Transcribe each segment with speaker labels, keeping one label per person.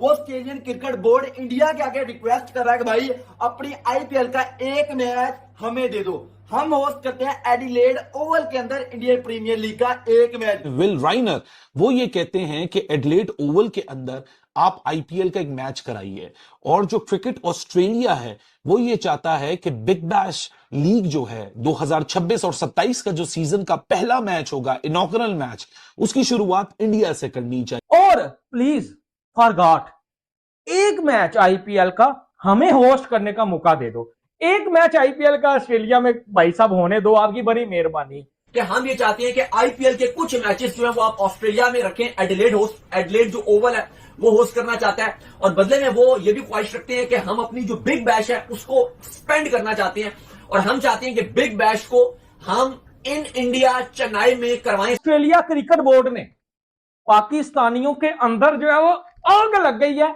Speaker 1: वो Australian cricket board India के आगे रिक्वेस्ट कर रहा है कि भाई अपनी आईपीएल का एक मैच हमें दे दो। हम होस्ट करते हैं एडिलेड ओवल के अंदर इंडियन प्रीमियर लीग का एक मैच।
Speaker 2: विल राइनर वो ये कहते हैं कि एडिलेड ओवल के अंदर आप आईपीएल का एक मैच कराइए, और जो क्रिकेट ऑस्ट्रेलिया है वो ये चाहता है कि बिग बैश लीग जो है 2026 और 27 का जो सीजन का पहला मैच होगा, इनॉग्रल मैच, उसकी शुरुआत इंडिया से करनी चाहिए।
Speaker 3: और प्लीज फॉर गॉड, एक मैच आईपीएल का हमें होस्ट करने का मौका दे दो। एक मैच आईपीएल का ऑस्ट्रेलिया में भाई साहब होने दो, आपकी बड़ी मेहरबानी।
Speaker 4: कि हम ये चाहते हैं कि आईपीएल के कुछ मैचेस जो है वो आप ऑस्ट्रेलिया में रखें। एडिलेड जो ओवल है वो होस्ट करना चाहता है, और बदले में वो ये भी ख्वाहिश रखते हैं कि हम अपनी जो बिग बैश है उसको स्पेंड करना चाहते हैं, और हम चाहते हैं कि बिग बैश को हम इन इंडिया चेन्नई में करवाएं।
Speaker 3: ऑस्ट्रेलिया क्रिकेट बोर्ड ने पाकिस्तानियों के अंदर जो है वो आग लग गई है,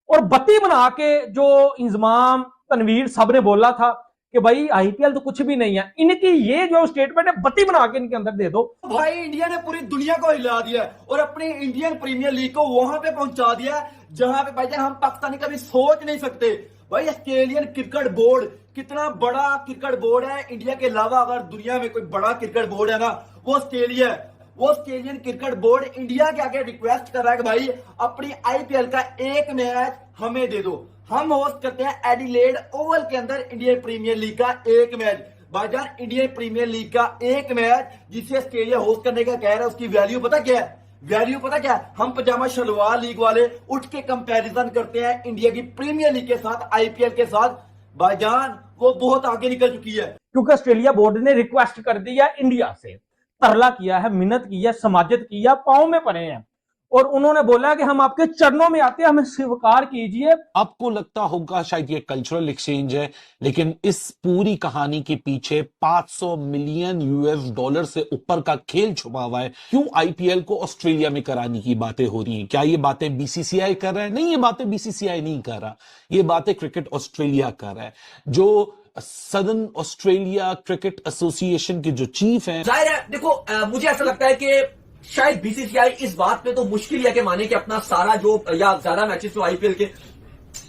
Speaker 3: और बत्ती बना के जो इंजमाम तनवीर साहब ने बोला था कि भाई आईपीएल तो कुछ भी नहीं है, इनकी ये जो स्टेटमेंट है बत्ती बना के इनके अंदर दे दो।
Speaker 1: भाई इंडिया ने पूरी दुनिया को हिला दिया और अपनी इंडियन प्रीमियर लीग को वहां पे पहुंचा दिया जहां पे भाईजान हम पाकिस्तानी कभी सोच नहीं सकते। भाई ऑस्ट्रेलियन क्रिकेट बोर्ड कितना बड़ा क्रिकेट बोर्ड है, इंडिया के अलावा अगर दुनिया में कोई बड़ा क्रिकेट बोर्ड है ना वो ऑस्ट्रेलिया है। वो ऑस्ट्रेलियन क्रिकेट बोर्ड इंडिया के आगे रिक्वेस्ट कर रहा है कि भाई अपनी आईपीएल का एक मैच हमें दे दो। हम होस्ट करते हैं एडिलेड ओवल के अंदर इंडियन प्रीमियर लीग का एक मैच। भाईजान इंडियन प्रीमियर लीग का एक मैच जिसे ऑस्ट्रेलिया होस्ट करने का कह रहा है, उसकी वैल्यू पता क्या है? वैल्यू पता क्या है? हम पजामा शलवार लीग वाले उठ के कंपैरिजन करते हैं इंडिया की प्रीमियर लीग के साथ, आईपीएल के साथ। भाईजान वो बहुत आगे निकल चुकी है,
Speaker 3: क्योंकि ऑस्ट्रेलिया बोर्ड ने रिक्वेस्ट कर दिया इंडिया से, तरला किया है, मिन्नत की है, समाजत की है, पांव में पड़े हैं, और उन्होंने बोला कि हम आपके चरणों में आते हैं, हमें स्वीकार कीजिए।
Speaker 2: आपको लगता होगा शायद ये कल्चरल एक्सचेंज है, लेकिन इस पूरी कहानी के पीछे 500 मिलियन यूएस डॉलर से ऊपर का खेल छुपा हुआ है। क्यों आईपीएल को ऑस्ट्रेलिया में कराने की बातें हो रही हैं? क्या ये बातें बीसीसीआई कर रहा है? नहीं, ये बातें बीसीसीआई नहीं कर रहा, ये बातें क्रिकेट ऑस्ट्रेलिया कर रहा है। जो सदर्न ऑस्ट्रेलिया क्रिकेट एसोसिएशन के जो चीफ हैं,
Speaker 4: जाहिर है देखो, मुझे ऐसा लगता है कि शायद बीसीसीआई इस बात पे तो मुश्किल है कि माने कि अपना सारा जो या ज्यादा मैचेस जो आईपीएल के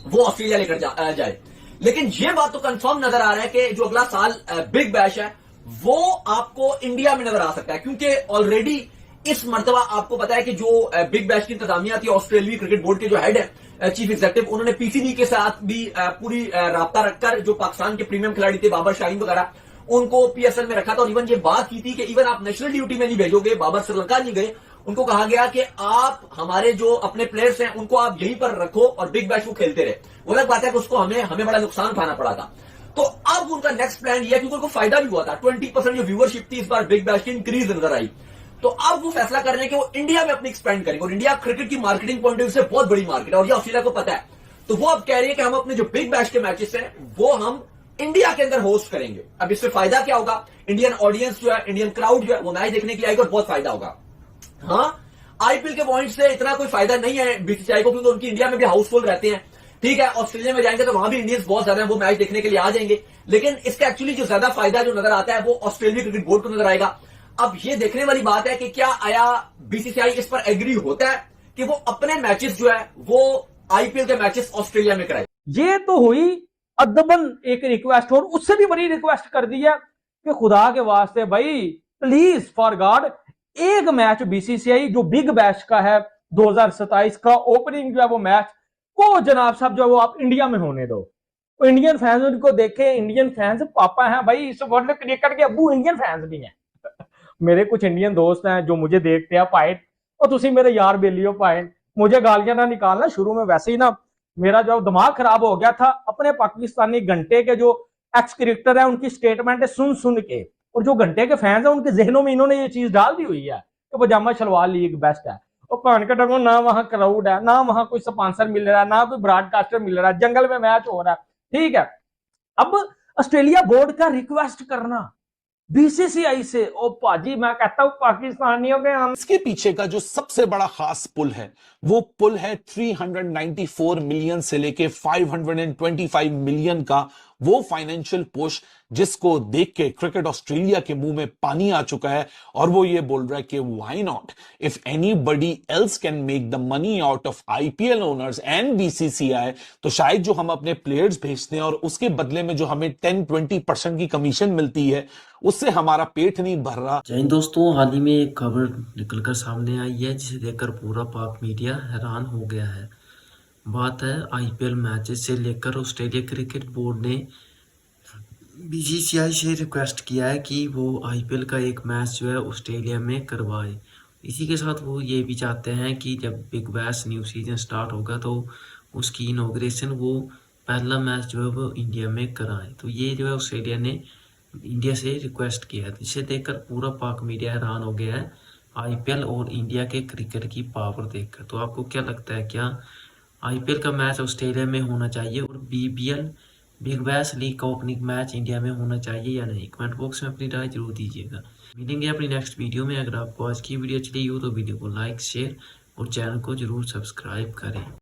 Speaker 4: वो ऑस्ट्रेलिया लेकर जाए, लेकिन ये बात तो कंफर्म नजर आ रहा है कि जो अगला साल बिग बैश है वो आपको इंडिया में नजर आ सकता है, क्योंकि ऑलरेडी इस मर्तबा आपको पता है कि जो बिग बैश की इंतजामिया थी, ऑस्ट्रेलिया क्रिकेट बोर्ड के जो हेड है चीफ एग्जीक्यूटिव, उन्होंने पीसीबी के साथ भी पूरी राब्ता रखकर जो पाकिस्तान के प्रीमियम खिलाड़ी थे बाबर शाहीन वगैरह उनको पीएसएल में रखा था, और इवन ये बात की थी कि इवन आप नेशनल ड्यूटी में नहीं भेजोगे, बाबर श्रीलंका नहीं गए, उनको कहा गया कि आप हमारे जो अपने प्लेयर्स हैं उनको आप यहीं पर रखो और बिग बैश को खेलते रहे। वो अलग बात है कि उसको हमें बड़ा नुकसान उठाना पड़ा था। तो अब उनका नेक्स्ट प्लान यह है, क्योंकि उनको फायदा भी हुआ था, 20% जो व्यूअरशिप थी इस बार बिग बैश की इंक्रीज नजर आई, तो अब वो फैसला कर रहे हैं कि वो इंडिया में अपनी एक्सपेंड करेंगे, और इंडिया क्रिकेट की मार्केटिंग पॉइंट ऑफ व्यू से बहुत बड़ी मार्केट है और ये ऑस्ट्रेलिया को पता है। तो वो अब कह रही है कि हम अपने जो बिग बैश के मैचेस हैं वो हम इंडिया के अंदर होस्ट करेंगे। अब इससे फायदा क्या होगा? इंडियन ऑडियंस जो है, इंडियन क्राउड जो है वो मैच देखने के लिए आएगा और बहुत फायदा होगा। हाँ, आईपीएल के पॉइंट से इतना कोई फायदा नहीं है बीसीसीआई को, क्योंकि उनकी इंडिया में भी हाउसफुल रहते हैं। ठीक है, ऑस्ट्रेलिया में जाएंगे तो वहां भी इंडियंस बहुत ज्यादा है, वो मैच देखने के लिए आ जाएंगे, लेकिन इसका एक्चुअली जो ज्यादा फायदा जो नजर आता है वो ऑस्ट्रेलिया क्रिकेट बोर्ड को नजर आएगा। अब ये देखने वाली बात है कि क्या आया बीसीसीआई इस पर एग्री होता है कि वो अपने मैचेस जो है वो आईपीएल के मैचेस ऑस्ट्रेलिया में कराए।
Speaker 3: ये तो हुई अदबन एक रिक्वेस्ट, और उससे भी बड़ी रिक्वेस्ट कर दी है कि खुदा के वास्ते भाई प्लीज फॉर गॉड एक मैच बीसीसीआई जो बिग बैश का है 2027 का ओपनिंग जो है वो मैच को जनाब साहब जो है वो आप इंडिया में होने दो। तो इंडियन फैंस उनको देखे, इंडियन फैंस पापा हैं भाई, इस वर्ल्ड क्रिकेट के अबू इंडियन फैंस भी हैं। मेरे कुछ इंडियन दोस्त हैं जो मुझे देखते हैं पाइट, और तुसी मेरे यार बेली हो पाइट, मुझे गालियां ना निकालना। शुरू में वैसे ही ना मेरा जो दिमाग खराब हो गया था अपने पाकिस्तानी घंटे के जो एक्स क्रिकेटर है उनकी स्टेटमेंट सुन के, और जो घंटे के फैंस है उनके जहनों में इन्होंने ये चीज डाल दी हुई है कि पजामा शलवार लीग बेस्ट है। और कान के डंगो ना वहां क्राउड है, ना वहां कोई स्पॉन्सर मिल रहा है, ना कोई ब्रॉडकास्टर मिल रहा है, जंगल में मैच हो रहा है। ठीक है, अब ऑस्ट्रेलिया बोर्ड का रिक्वेस्ट करना बीसीसीआई से, ओ पाजी मैं कहता हूं पाकिस्तानियों के हम।
Speaker 2: इसके पीछे का जो सबसे बड़ा खास पुल है वो पुल है 394 मिलियन से लेके 525 मिलियन का वो फाइनेंशियल पुश जिसको देख के क्रिकेट ऑस्ट्रेलिया के मुंह में पानी आ चुका है और वो ये बोल रहा है कि why not, if anybody else can make the money out of IPL owners and BCCI, तो शायद जो हम अपने प्लेयर्स भेजते हैं और उसके बदले में जो हमें 10-20% की कमीशन मिलती है उससे हमारा पेट नहीं भर रहा।
Speaker 5: जय हिंद दोस्तों, हाल ही में एक खबर निकलकर सामने आई है जिसे देखकर पूरा पाक मीडिया हैरान हो गया है। बात है आईपीएल मैचेस से लेकर ऑस्ट्रेलिया क्रिकेट बोर्ड ने बीसीसीआई से रिक्वेस्ट किया है कि वो आईपीएल का एक मैच जो है ऑस्ट्रेलिया में करवाए। इसी के साथ वो ये भी चाहते हैं कि जब big bash new season start होगा तो उसकी इनॉग्रेशन वो पहला मैच जो है वो इंडिया में कराए। तो ये जो है ऑस्ट्रेलिया ने इंडिया से रिक्वेस्ट किया है, जिसे देखकर पूरा पाक मीडिया हैरान हो गया है आईपीएल और इंडिया के क्रिकेट की पावर देखकर। तो आपको क्या लगता है, क्या आईपीएल का मैच ऑस्ट्रेलिया में होना चाहिए और बीबीएल बिग बैश लीग का ओपनिंग मैच इंडिया में होना चाहिए या नहीं? कमेंट बॉक्स में अपनी राय जरूर दीजिएगा। मिलेंगे अपनी नेक्स्ट वीडियो में। अगर आपको आज की वीडियो अच्छी लगी हो तो वीडियो को लाइक, शेयर और चैनल को जरूर सब्सक्राइब करें।